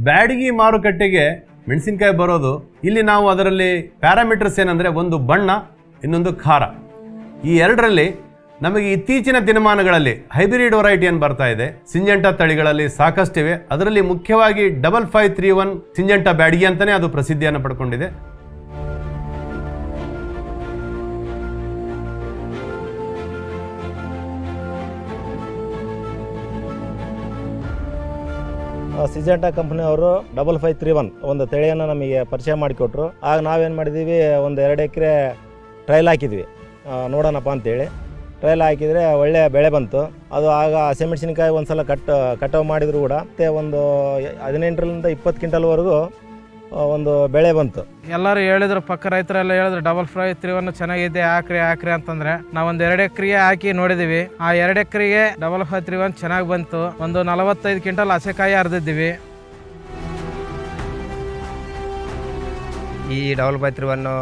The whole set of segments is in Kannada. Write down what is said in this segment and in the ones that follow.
ಬ್ಯಾಡಗಿ ಮಾರುಕಟ್ಟೆಗೆ ಮೆಣಸಿನಕಾಯಿ ಬರೋದು ಇಲ್ಲಿ ನಾವು ಅದರಲ್ಲಿ ಪ್ಯಾರಾಮೀಟರ್ಸ್ ಏನಂದರೆ ಒಂದು ಬಣ್ಣ, ಇನ್ನೊಂದು ಖಾರ. ಈ ಎರಡರಲ್ಲಿ ನಮಗೆ ಇತ್ತೀಚಿನ ದಿನಮಾನಗಳಲ್ಲಿ ಹೈಬ್ರಿಡ್ ವೆರೈಟಿ ಏನು ಬರ್ತಾ ಇದೆ, ಸಿಂಜೆಂಟಾ ತಳಿಗಳಲ್ಲಿ ಸಾಕಷ್ಟಿವೆ. ಅದರಲ್ಲಿ ಮುಖ್ಯವಾಗಿ 5531 ಸಿಂಜೆಂಟಾ ಬ್ಯಾಡಗಿ ಅಂತಲೇ ಅದು ಪ್ರಸಿದ್ಧಿಯನ್ನು ಪಡ್ಕೊಂಡಿದೆ. ಸಿಂಜೆಂಟಾ ಕಂಪ್ನಿಯವರು 5531 ಒಂದು ತಳಿಯನ್ನು ನಮಗೆ ಪರಿಚಯ ಮಾಡಿಕೊಟ್ರು. ಆಗ ನಾವೇನು ಮಾಡಿದ್ದೀವಿ, ಒಂದು 2 ಎಕರೆ ಟ್ರಯಲ್ ಹಾಕಿದ್ವಿ, ನೋಡೋಣಪ್ಪ ಅಂತೇಳಿ. ಟ್ರಯಲ್ ಹಾಕಿದರೆ ಒಳ್ಳೆಯ ಬೆಳೆ ಬಂತು. ಅದು ಆಗ ಹಸಿಮೆಣಸಿನಕಾಯಿ ಒಂದು ಸಲ ಕಟಾವು ಮಾಡಿದ್ರು ಕೂಡ ಮತ್ತೆ ಒಂದು 18ರಿಂದ 20 ಕ್ವಿಂಟಲ್ವರೆಗೂ ಒಂದು ಬೆಳೆ ಬಂತು. ಎಲ್ಲರೂ ಹೇಳಿದ್ರು, ಪಕ್ಕ ರೈತರೆಲ್ಲ ಹೇಳಿದ್ರು 5531 ಚೆನ್ನಾಗಿದೆ, ಹಾಕ್ರಿ ಅಂತಂದ್ರೆ ನಾವೊಂದು 2 ಎಕರೆಗೆ ಹಾಕಿ ನೋಡಿದೀವಿ. ಆ 2 ಎಕರೆಗೆ 5531 ಚೆನ್ನಾಗಿ ಬಂತು. ಒಂದು 45 ಕ್ವಿಂಟಲ್ ಹಸೆಕಾಯಿ ಹರಿದಿದ್ದೀವಿ. ಈ 5531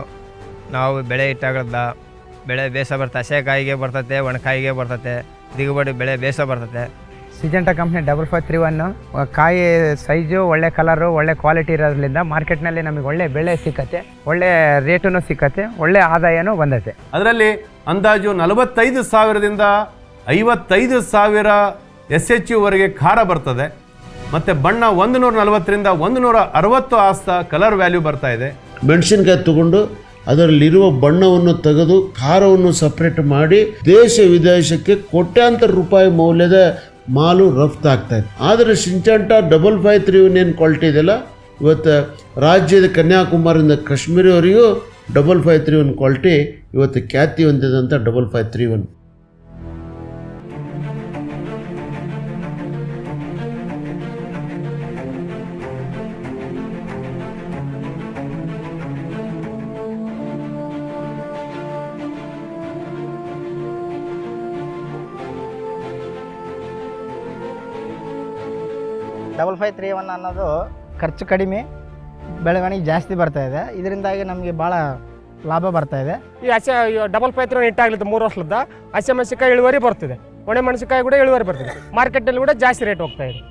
ನಾವು ಬೆಳೆ ಇಟ್ಟಾಗದ ಬೆಳೆ ಬೇಸ ಬರ್ತದೆ, ಹಸೆಕಾಯಿಗೆ ಬರ್ತತೆ, ಒಣಕಾಯಿಗೆ ಬರ್ತತೆ, ದಿಗುಬಡಿ ಬೆಳೆ ಬೇಸ ಬರ್ತತೆ. ಸಿಂಜೆಂಟಾ ಕಂಪ್ನಿ 5531 ಕಾಯಿ ಸೈಜು ಒಳ್ಳೆ ಕಲರು ಒಳ್ಳೆ ಕ್ವಾಲಿಟಿ ಇರೋದ್ರಿಂದ ಮಾರ್ಕೆಟ್ನಲ್ಲಿ ನಮಗೆ ಒಳ್ಳೆ ಬೆಳೆ ಸಿಕ್ಕತ್ತೆ, ಒಳ್ಳೆ ರೇಟೂ ಸಿಕ್ಕತ್ತೆ, ಒಳ್ಳೆ ಆದಾಯನೂ ಬಂದೈತೆ. ಅದರಲ್ಲಿ ಅಂದಾಜು 45,000ದಿಂದ 55,000 SHU ವರೆಗೆ ಖಾರ ಬರ್ತದೆ. ಮತ್ತು ಬಣ್ಣ 140ರಿಂದ 160 ಆಸ್ತ ಕಲರ್ ವ್ಯಾಲ್ಯೂ ಬರ್ತಾ ಇದೆ. ಮೆಣಸಿನಕಾಯಿ ತಗೊಂಡು ಅದರಲ್ಲಿರುವ ಬಣ್ಣವನ್ನು ತೆಗೆದು ಖಾರವನ್ನು ಸಪ್ರೇಟ್ ಮಾಡಿ ದೇಶ ವಿದೇಶಕ್ಕೆ ಕೋಟ್ಯಾಂತರ ರೂಪಾಯಿ ಮೌಲ್ಯದ ಮಾಲು ರಫ್ತಾಗ್ತಾ ಇದೆ. ಆದರೆ ಸಿಂಜೆಂಟಾ 5531 ಏನು ಕ್ವಾಲಿಟಿ ಇದೆಯಲ್ಲ, ಇವತ್ತು ರಾಜ್ಯದ ಕನ್ಯಾಕುಮಾರಿಯಿಂದ ಕಾಶ್ಮೀರವರೆಗೂ 5531 ಕ್ವಾಲಿಟಿ ಇವತ್ತು ಖ್ಯಾತಿ ಹೊಂದಿದಂಥ 5531. ಡಬಲ್ 5531 ಅನ್ನೋದು ಖರ್ಚು ಕಡಿಮೆ, ಬೆಳವಣಿಗೆ ಜಾಸ್ತಿ ಬರ್ತಾ ಇದೆ. ಇದರಿಂದಾಗಿ ನಮಗೆ ಭಾಳ ಲಾಭ ಬರ್ತಾ ಇದೆ. ಈ 5531 ಇಟ್ಟಾಗ್ಲಿದ್ದು 3 ವರ್ಷದ ಹಸಿಮೆಣಸಿನಕಾಯಿ ಇಳುವರಿ ಬರ್ತಿದೆ, ಒಣ ಮೆಣಸಿನಕಾಯಿ ಕೂಡ ಇಳುವರಿ ಬರ್ತಿದೆ. ಮಾರ್ಕೆಟಲ್ಲಿ ಕೂಡ ಜಾಸ್ತಿ ರೇಟ್ ಹೋಗ್ತಾ ಇದೆ.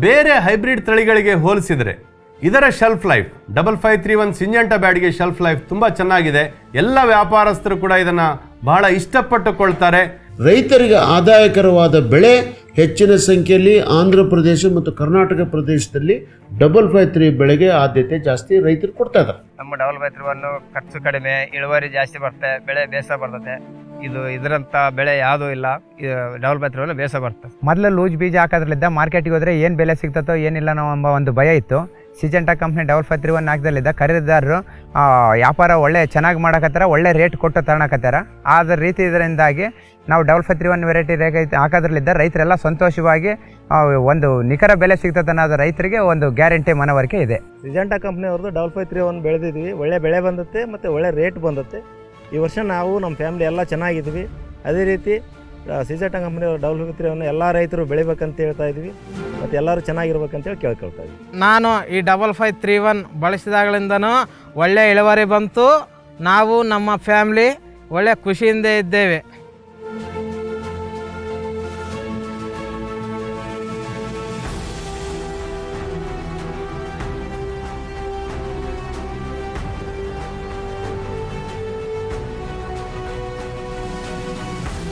ಬೇರೆ ಹೈಬ್ರಿಡ್ ತಳಿಗಳಿಗೆ ಹೋಲಿಸಿದರೆ ಇದರ shelf life 5531 Syngenta Byadgi shelf life ತುಂಬ ಚೆನ್ನಾಗಿದೆ. ಎಲ್ಲ ವ್ಯಾಪಾರಸ್ಥರು ಕೂಡ ಇದನ್ನು ಬಹಳ ಇಷ್ಟಪಟ್ಟುಕೊಳ್ತಾರೆ. ರೈತರಿಗೆ ಆದಾಯಕರವಾದ ಬೆಳೆ ಹೆಚ್ಚಿನ ಸಂಖ್ಯೆಯಲ್ಲಿ ಆಂಧ್ರ ಪ್ರದೇಶ ಮತ್ತು ಕರ್ನಾಟಕ ಪ್ರದೇಶದಲ್ಲಿ 5531 ಬೆಳೆಗೆ ಆದ್ಯತೆ ಜಾಸ್ತಿ ರೈತರು ಕೊಡ್ತಾ ಇದ್ದಾರೆ. ನಮ್ಮ 5531 ಖರ್ಚು ಕಡಿಮೆ, ಇಳುವರಿ ಜಾಸ್ತಿ ಬರ್ತದೆ, ಬೆಳೆ ಬೇಸ ಬರ್ತದೆ. ಇದರಂಥ ಬೆಳೆ ಯಾವುದೂ ಇಲ್ಲ. 5531 ಬೇಸ ಬರ್ತದೆ. ಮೊದಲು ಲೂಜ್ ಬೀಜ ಹಾಕೋದ್ರಲ್ಲಿದ್ದ ಮಾರ್ಕೆಟಿಗೆ ಹೋದರೆ ಏನು ಬೆಲೆ ಸಿಗ್ತತೋ ಏನಿಲ್ಲ ಎಂಬ ಒಂದು ಭಯ ಇತ್ತು. ಸಿಂಜೆಂಟಾ ಕಂಪ್ನಿ 5531 ಹಾಕಿದಲ್ಲಿದ್ದ ಖರೀದಿದಾರರು ವ್ಯಾಪಾರ ಒಳ್ಳೆ ಚೆನ್ನಾಗಿ ಮಾಡಕತ್ತಾರ, ಒಳ್ಳೆ ರೇಟ್ ಕೊಟ್ಟು ತಗೊಳಕತ್ತಾರ. ಆದ ರೀತಿ ಇದರಿಂದಾಗಿ ನಾವು 5531 ವೆರೈಟಿ ಹಾಕೋದ್ರಲ್ಲಿದ್ದ ರೈತರೆಲ್ಲ ಸಂತೋಷವಾಗಿ ಒಂದು ನಿಖರ ಬೆಲೆ ಸಿಗ್ತದೆ ಅನ್ನೋದು ರೈತರಿಗೆ ಒಂದು ಗ್ಯಾರಂಟಿ ಮನವರಿಕೆ ಇದೆ. ಸಿಂಜೆಂಟಾ ಕಂಪ್ನಿಯವ್ರದ್ದು 5531 ಬೆಳೆದಿದ್ವಿ, ಒಳ್ಳೆ ಬೆಳೆ ಬಂದತ್ತೆ ಮತ್ತು ಒಳ್ಳೆ ರೇಟ್ ಬಂದತ್ತೆ. ಈ ವರ್ಷ ನಾವು ನಮ್ಮ ಫ್ಯಾಮಿಲಿ ಎಲ್ಲ ಚೆನ್ನಾಗಿದ್ವಿ. ಅದೇ ರೀತಿ ಸಿಂಜೆಂಟಾ ಕಂಪ್ನಿಯವ್ರು 5531 ಎಲ್ಲ ರೈತರು ಬೆಳಿಬೇಕಂತ ಹೇಳ್ತಾ ಇದ್ವಿ ಮತ್ತು ಎಲ್ಲರೂ ಚೆನ್ನಾಗಿರ್ಬೇಕಂತೇಳಿ ಕೇಳ್ಕೊಳ್ತಾ ಇದ್ವಿ. ನಾನು ಈ 5531 ಬಳಸಿದಾಗಲಿಂದನೂ ಒಳ್ಳೆ ಇಳುವರಿ ಬಂತು. ನಾವು ನಮ್ಮ ಫ್ಯಾಮ್ಲಿ ಒಳ್ಳೆ ಖುಷಿಯಿಂದ ಇದ್ದೇವೆ.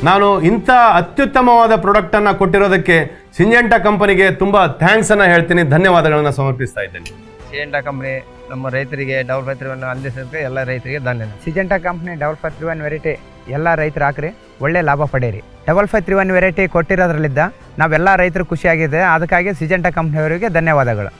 ನಾನು ಇಂಥ ಅತ್ಯುತ್ತಮವಾದ ಪ್ರಾಡಕ್ಟನ್ನು ಕೊಟ್ಟಿರೋದಕ್ಕೆ ಸಿಂಜೆಂಟಾ ಕಂಪನಿಗೆ ತುಂಬ ಥ್ಯಾಂಕ್ಸನ್ನು ಹೇಳ್ತೀನಿ, ಧನ್ಯವಾದಗಳನ್ನು ಸಮರ್ಪಿಸ್ತಾ ಇದ್ದೇನೆ. ಸಿಂಜೆಂಟಾ ಕಂಪ್ನಿ ನಮ್ಮ ರೈತರಿಗೆ 5531 ಅಂದಿಸೋದಕ್ಕೆ ಎಲ್ಲ ರೈತರಿಗೆ ಧನ್ಯವಾದ. ಸಿಂಜೆಂಟಾ ಕಂಪ್ನಿ 5531 ವೆರೈಟಿ ಎಲ್ಲ ರೈತರು ಹಾಕ್ರಿ, ಒಳ್ಳೆ ಲಾಭ ಪಡೀರಿ. 5531 ವೆರೈಟಿ ಕೊಟ್ಟಿರೋದ್ರಲ್ಲಿದ್ದ ನಾವೆಲ್ಲ ರೈತರು ಖುಷಿಯಾಗಿದೆ. ಅದಕ್ಕಾಗಿ ಸಿಂಜೆಂಟಾ ಕಂಪ್ನಿಯವರಿಗೆ ಧನ್ಯವಾದಗಳು.